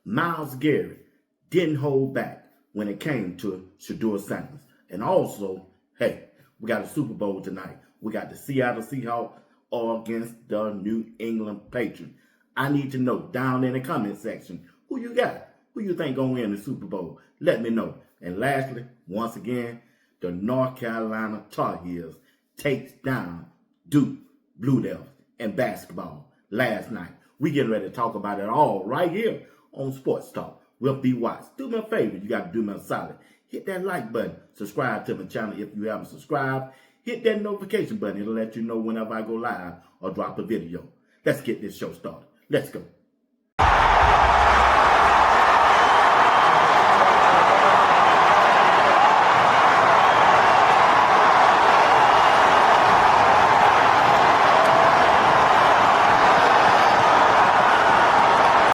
Myles Garrett didn't hold back when it came to SHEDEUR Sanders. And also, hey, we got a Super Bowl tonight. We got the Seattle Seahawks against the New England Patriots. I need to know down in the comment section, who you got? Who you think gonna win the Super Bowl? Let me know. And lastly, once again, the North Carolina Tar Heels takes down Duke Blue Devils in basketball last night. We getting ready to talk about it all right here on Sports Talk with B. Watts. Do me a favor, you got to do me a solid. Hit that like button. Subscribe to my channel if you haven't subscribed. Hit that notification button. It'll let you know whenever I go live or drop a video. Let's get this show started. Let's go.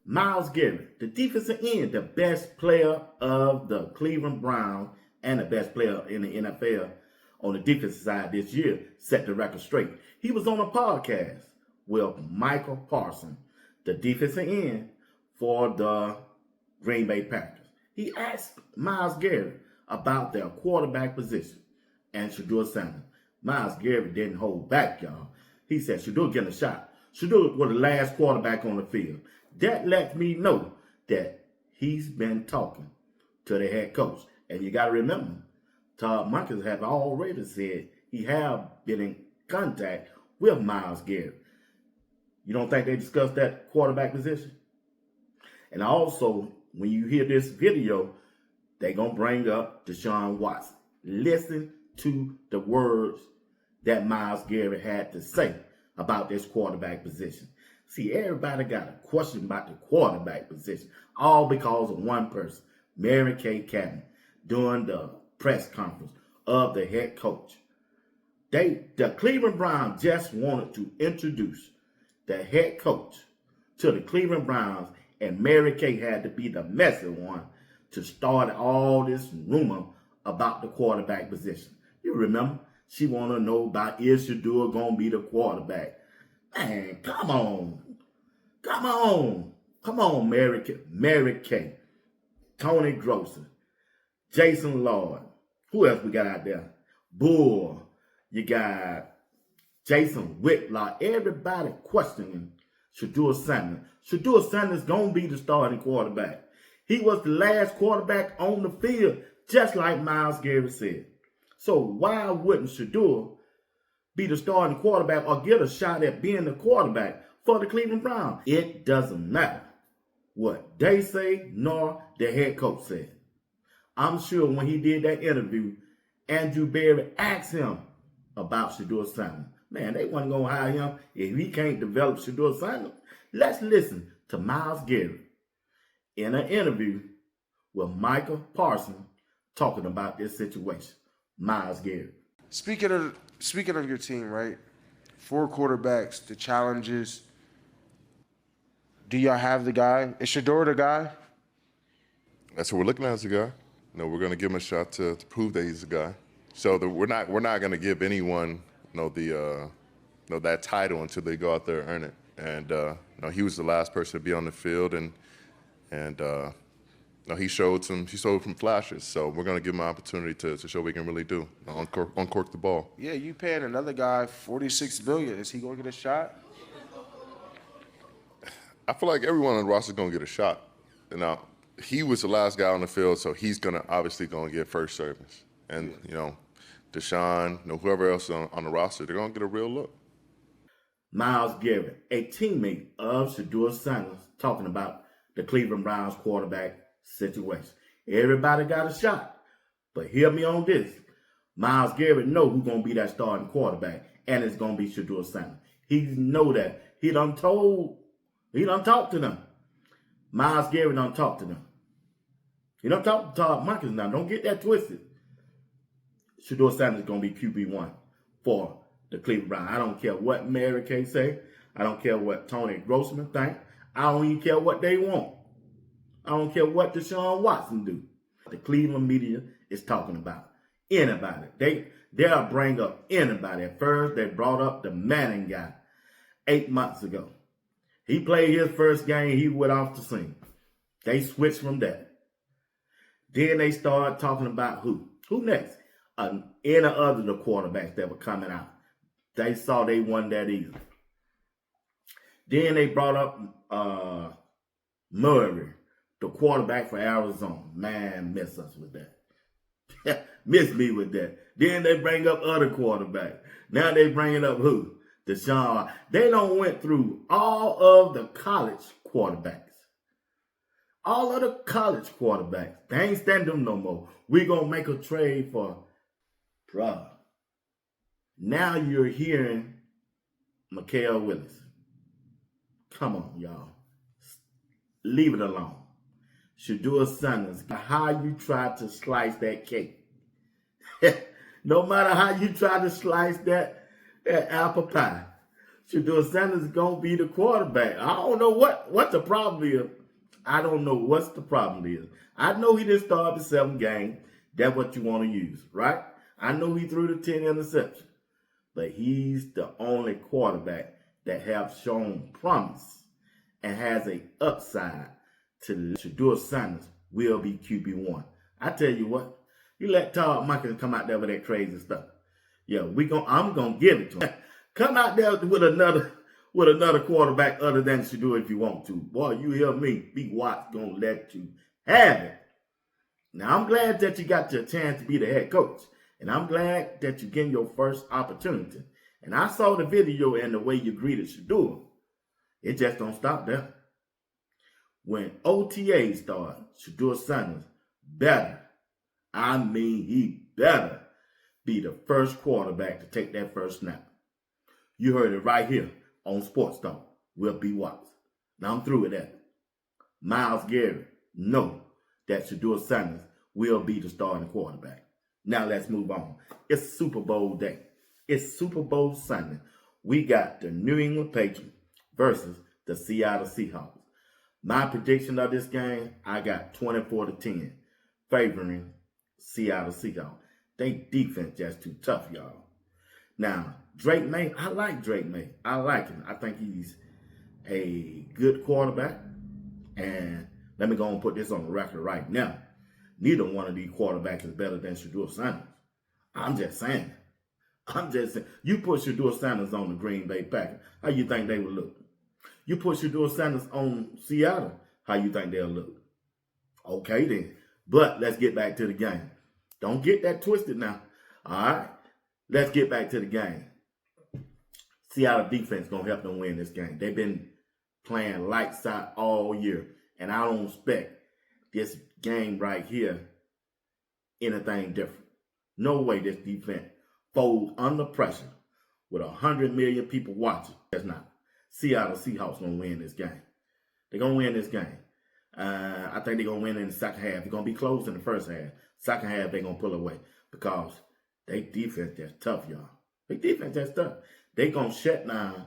Myles Garrett, the defensive end, the best player of the Cleveland Browns and the best player in the NFL on the defensive side this year, set the record straight. He was on a podcast with Micah Parsons, the defensive end for the Green Bay Packers. He asked Myles Garrett about their quarterback position and SHEDEUR Sanders. Myles Garrett didn't hold back, y'all. He said SHEDEUR getting a shot. SHEDEUR was the last quarterback on the field. That lets me know that he's been talking to the head coach. And you got to remember, Todd Monken have already said he have been in contact with Myles Garrett. You don't think they discussed that quarterback position? And also, when you hear this video, they're going to bring up Deshaun Watson. Listen to the words that Myles Garrett had to say about this quarterback position. See, everybody got a question about the quarterback position, all because of one person, Mary Kay Catton, during the press conference of the head coach. The Cleveland Browns just wanted to introduce the head coach to the Cleveland Browns, and Mary Kay had to be the messy one to start all this rumor about the quarterback position. You remember, she wanted to know about is SHEDEUR going to be the quarterback. Man, come on, Mary Kay, Tony Grosser, Jason Lloyd. Who else we got out there? Bull. You got Jason Whitlock. Everybody questioning SHEDEUR Sanders. SHEDEUR Sanders gonna be the starting quarterback. He was the last quarterback on the field, just like Myles Garrett said. So why wouldn't SHEDEUR be the starting quarterback or get a shot at being the quarterback for the Cleveland Browns? It doesn't matter what they say nor the head coach said. I'm sure when he did that interview, Andrew Berry asked him about SHEDEUR Sanders. Man, they wasn't going to hire him if he can't develop SHEDEUR Sanders. Let's listen to Myles Garrett in an interview with Micah Parsons talking about this situation. Myles Garrett. Speaking of your team, right? 4 quarterbacks, the challenges. Do y'all have the guy? Is SHEDEUR the guy? That's what we're looking at as a guy. We're going to give him a shot to prove that he's a guy. So we're not going to give anyone that title until they go out there and earn it. And he was the last person to be on the field, and he showed some flashes. So we're going to give him an opportunity to show what we can really do, uncork the ball. Yeah, you paying another guy $46 million. Is he going to get a shot? I feel like everyone on the roster is going to get a shot. Now, he was the last guy on the field, so he's obviously going to get first service. And, Deshaun, whoever else on the roster, they're going to get a real look. Myles Garrett, a teammate of SHEDEUR Sanders, talking about the Cleveland Browns quarterback situation. Everybody got a shot, but hear me on this. Myles Garrett know who's going to be that starting quarterback, and it's going to be SHEDEUR Sanders. He know that. He done talked to them. Myles Garrett done talked to them. He done talked to Todd Monken now. Don't get that twisted. SHEDEUR Sanders is going to be QB1 for the Cleveland Browns. I don't care what Mary Kay say. I don't care what Tony Grossman think. I don't even care what they want. I don't care what Deshaun Watson do. The Cleveland media is talking about anybody. They'll bring up anybody. At first, they brought up the Manning guy 8 months ago. He played his first game. He went off the scene. They switched from that. Then they started talking about who? Who next? Any other the quarterbacks that were coming out. They saw they won that easy. Then they brought up Murray, the quarterback for Arizona. Man, miss us with that. Miss me with that. Then they bring up other quarterbacks. Now they bringing up who? Deshaun. They don't went through all of the college quarterbacks. All of the college quarterbacks. They ain't standing them no more. We gonna make a trade for, bruh. Now you're hearing Mikael Willis. Come on, y'all. Leave it alone. SHEDEUR Sanders, how you try to slice that cake. No matter how you try to slice that apple pie, SHEDEUR Sanders is going to be the quarterback. I don't know what the problem is. I don't know what's the problem is. I know he didn't start the 7th game. That's what you want to use, right? I know he threw the 10 interceptions. But he's the only quarterback that have shown promise and has a upside to SHEDEUR Sanders will be QB1. I tell you what, you let Todd Monken come out there with that crazy stuff. Yeah, I'm gonna give it to him. Come out there with another quarterback other than SHEDEUR if you want to. Boy, you hear me? B. Watt's gonna let you have it. Now I'm glad that you got your chance to be the head coach. And I'm glad that you're getting your first opportunity. And I saw the video and the way you greeted SHEDEUR. It just don't stop there. When OTA started, SHEDEUR Sanders better, I mean he better, be the first quarterback to take that first snap. You heard it right here on Sports Talk with B. Watts. Now I'm through with that. Myles Garrett know that SHEDEUR Sanders will be the starting quarterback. Now let's move on. It's Super Bowl day. It's Super Bowl Sunday. We got the New England Patriots versus the Seattle Seahawks. My prediction of this game, I got 24-10 favoring Seattle Seahawks. They defense just too tough, y'all. Now, Drake May, I like Drake May. I like him. I think he's a good quarterback. And let me go and put this on the record right now. Neither one of these quarterbacks is better than SHEDEUR Sanders. I'm just saying. You put SHEDEUR Sanders on the Green Bay Packers, how you think they would look? You put SHEDEUR Sanders on Seattle, how you think they'll look? Okay then. But let's get back to the game. Don't get that twisted now. All right? Let's get back to the game. Seattle defense going to help them win this game. They've been playing lights out all year. And I don't expect this game right here anything different. No way this defense folds under pressure with 100 million people watching. That's not. Seattle Seahawks going to win this game. They're going to win this game. I think they're going to win in the second half. It's going to be close in the first half. Second half, they're going to pull away because they defense that's tough, y'all. They defense that's tough. They're going to shut down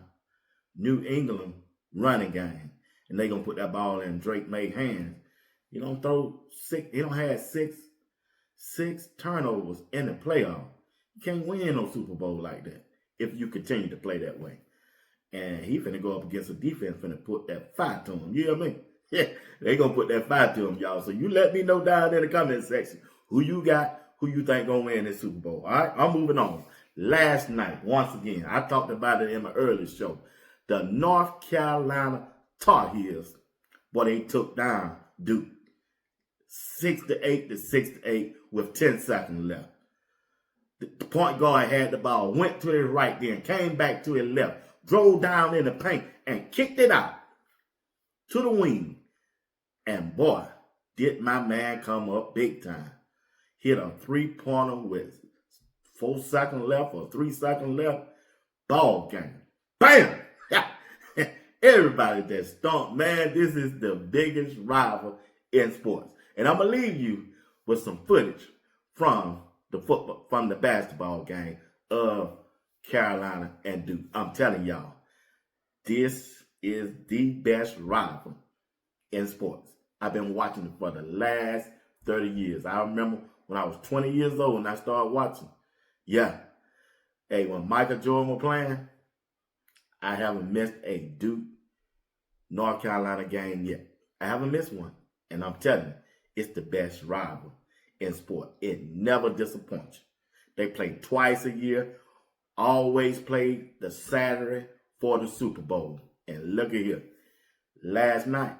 New England running game, and they're going to put that ball in Drake May's hands. You don't throw six. You don't have six turnovers in the playoff. You can't win no Super Bowl like that if you continue to play that way. And he finna go up against a defense finna put that fight to him. You hear me? Yeah, they gonna put that fight to him, y'all. So you let me know down in the comment section who you got, who you think gonna win this Super Bowl. All right, I'm moving on. Last night, once again, I talked about it in my earlier show. The North Carolina Tar Heels, boy, they took down Duke 6-8 to 6-8 with 10 seconds left. The point guard had the ball, went to his right, then came back to his left, drove down in the paint and kicked it out to the wing. And boy, did my man come up big time. Hit a 3-pointer with 4 seconds left or 3 seconds left. Ball game. Bam! Everybody that stomped, man, this is the biggest rival in sports. And I'm going to leave you with some footage from the basketball game of Carolina and Duke. I'm telling y'all, this is the best rival in sports. I've been watching it for the last 30 years. I remember when I was 20 years old and I started watching. Yeah. Hey, when Michael Jordan was playing, I haven't missed a Duke North Carolina game yet. I haven't missed one. And I'm telling you, it's the best rival in sport. It never disappoints you. They play twice a year, always play the Saturday for the Super Bowl. And look at here. Last night,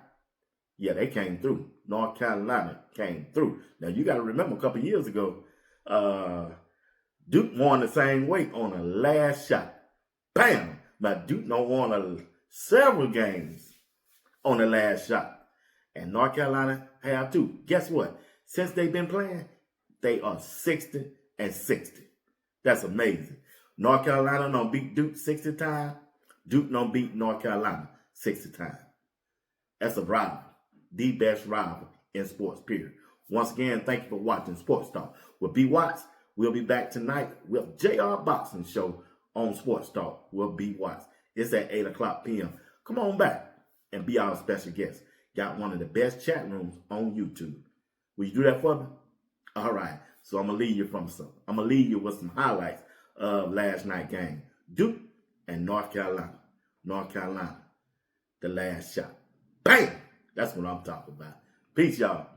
yeah, they came through. North Carolina came through. Now, you got to remember a couple years ago, Duke won the same way on the last shot. Bam! But Duke don't won several games on the last shot. And North Carolina have too. Guess what? Since they've been playing, they are 60-60. That's amazing. North Carolina don't beat Duke 60 times. Duke don't beat North Carolina 60 times. That's a rival. The best rival in sports, period. Once again, thank you for watching Sports Talk with B. Watts. We'll be back tonight with JR Boxing Show on Sports Talk with B. Watts. It's at 8 o'clock p.m. Come on back and be our special guest. Got one of the best chat rooms on YouTube. Will you do that for me? All right. So I'm going to leave you from some. I'm going to leave you with some highlights of last night's game. Duke and North Carolina. North Carolina. The last shot. Bam! That's what I'm talking about. Peace, y'all.